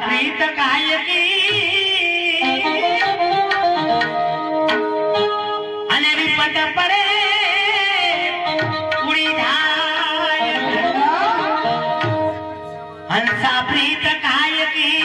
પ્રીત કાયકી અને વિપત પડે ઉડી જાય હંસા પ્રીત કાયકી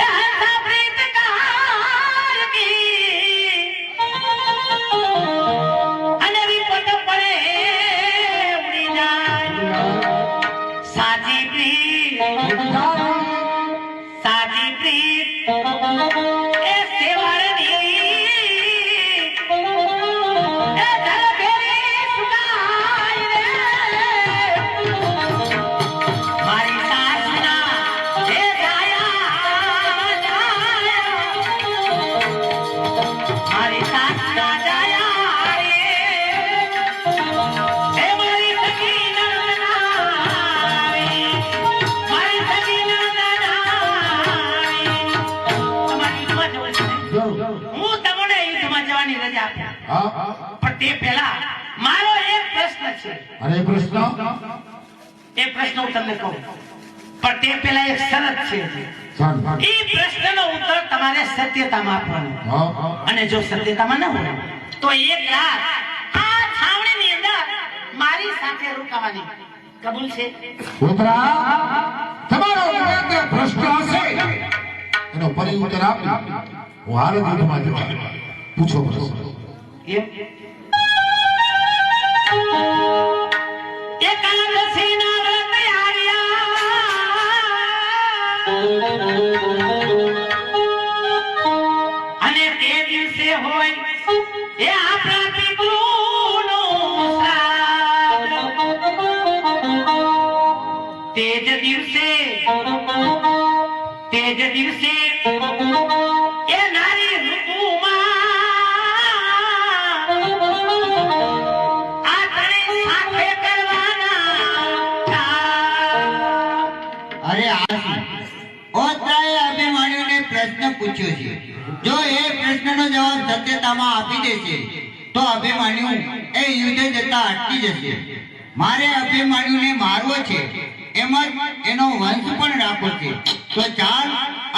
હંસા પ્રીત કાયકી અને વિપત પડે ઉડી જાય સાચી પ્રીત સાચી પ્રીત એ સેવાળની એ ધરફેરી સુકાય રે મારી સાસના એ જાયા મારી સાસના જાયા રે એ મારી સખી નંદનારી મારી સખી નંદનારી તમારી હું તમને યુદ્ધમાં જવાની રજા આપું પણ તે પહેલા મારો એક પ્રશ્ન છે અરે પ્રશ્ન એ પ્રશ્ન હું તમને કહું પણ તે પહેલા એક શરત છે એ પ્રશ્નનો ઉત્તર તમારે સત્યતામાં આપવાનો અને જો સત્યતામાં ન હોય તો એક રાત આ છાવણીની અંદર મારી સાથે રોકાવાની કબૂલ છે પુત્રા તમારો જે પ્રશ્ન હશે એનો પરિઉત્તર આપી હું હાલ યુદ્ધમાં જવા પૂછો પ્રશ્ન એમ એકાદશીના વ્રત આવ્યા અને તે દિવસે હોય એ આપણા પિતૃનું શ્રાદ્ધ તે જ દિવસે એ નારી ઋતુમાં આ ત્રણેય સાથે કરવાના અરે ઓત્રાએ અભિમાન્યુને પ્રશ્ન પૂછ્યો છે જો એ પ્રશ્નનો જવાબ સત્યતામાં આપી દેશે તો અભિમાન્યુ એ યુદ્ધ જતા અટકી જશે મારે અભિમાન્યુને મારવો છે એમ જ એનો વંશ પણ રાખવો છે તો ચાલ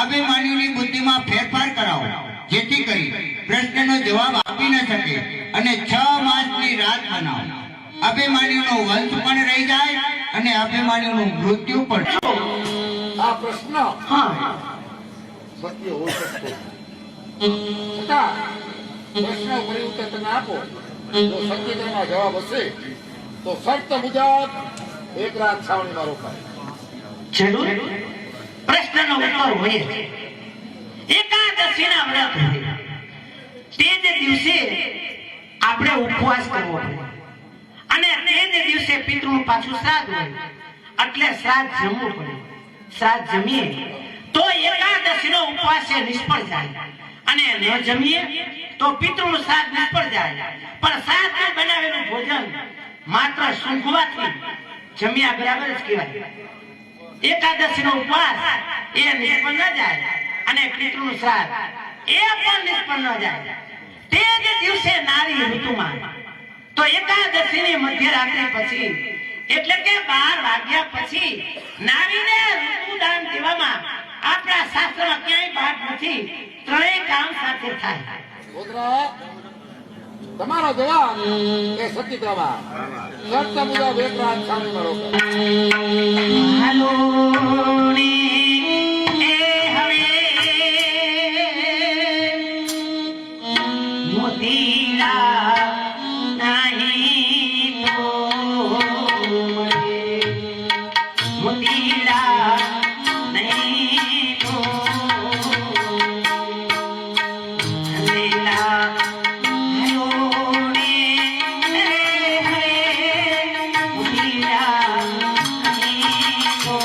અભિમાન્યુની બુદ્ધિમાં ફેરફાર કરાવો જેથી કરી પ્રશ્નનો જવાબ આપી ન શકે અને 6 માસની રાત બનાવો અભિમાન્યુનો વંશ પણ રહી જાય અને અભિમાન્યુનું મૃત્યુ પણ આ પ્રશ્ન હા સત્ય હોઈ શકતો છતાં પ્રશ્ન પરિઉત્તર તમે આપો જો સત્યતામાં જવાબ હશે તો શરત મુજબ એક રાત છાવણીમાં રોકાય જરૂર પ્રશ્નનો ઉત્તર હોય એકાદશીના વ્રત હોય તે જ દિવસે આપણે ઉપવાસ કરવો પડે અને તે જ દિવસે પિતૃનું પાછું શ્રાદ્ધ હોય એટલે શ્રાદ્ધ જમવું પડે શ્રાદ્ધ જમીએ તો એકાદશીનો ઉપવાસ નિષ્ફળ જાય અને ન જમીએ તો પિતૃનું શ્રાદ્ધ નિષ્ફળ જાય પણ શ્રાદ્ધમાં બનાવેલું ભોજન માત્ર સૂંઘવાથી જમ્યા બરાબર જ કહેવાય એકાદશીનો ઉપવાસ એ નિષ્ફળ ન જાય અને પિતૃનું શ્રાદ્ધ એ પણ નિષ્ફળ ન જાય તે જ દિવસે નારી ઋતુમાં તો એકાદશીની મધ્યરાત્રિ પછી એટલે કે 12 વાગ્યા પછી નારીને ઋતુદાન દેવામાં આપણા શાસ્ત્રમાં ક્યાંય બાદ નથી ત્રણેય કામ સાથે થાય ગોધરા તમારો જવાબ એ સત્યતામાં શરત મુજબ એક રાત છાવણીમાં રોકાય હાલો ને એ હવે મોતીલા નહીં તો મોતીલા નહીં તો હલેલા હાલો ને એ હવે મોતીલા નહીં તો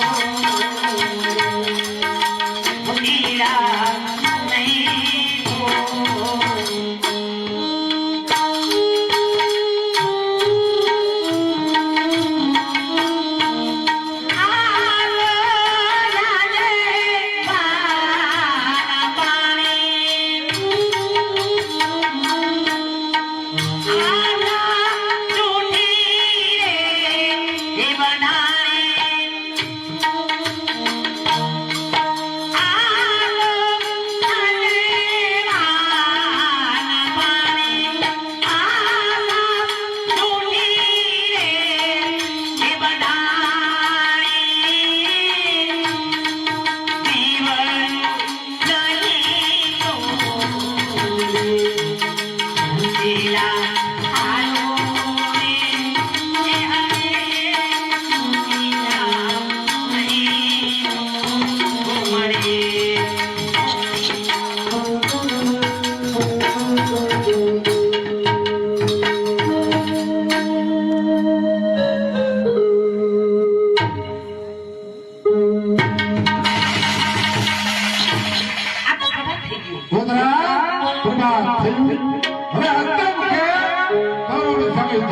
એ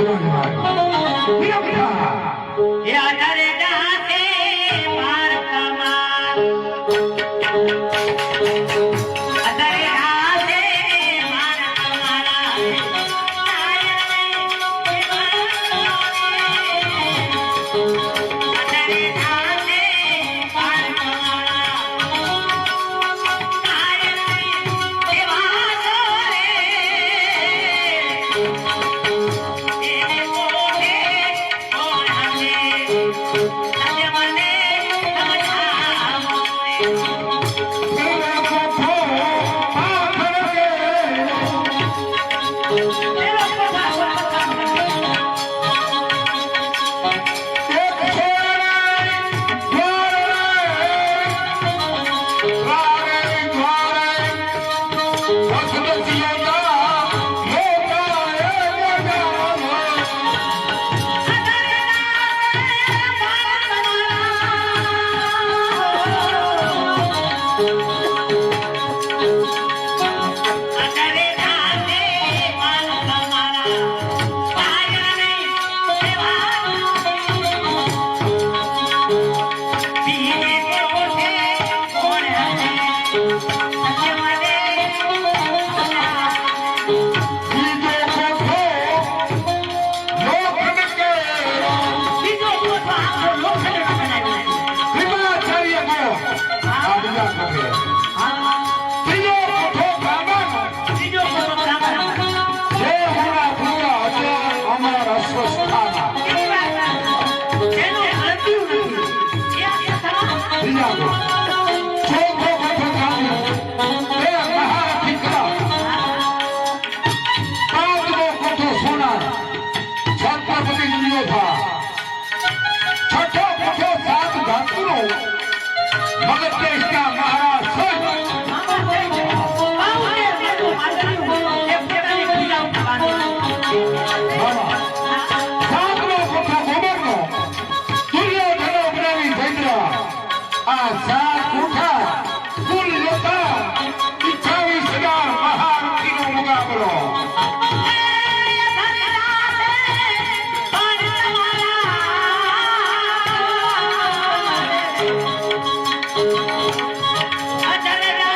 આધારે ગાતે પાર કમાલ આધારે ગાતે પાર કમાલા આધારે ગાતે પાર આધારે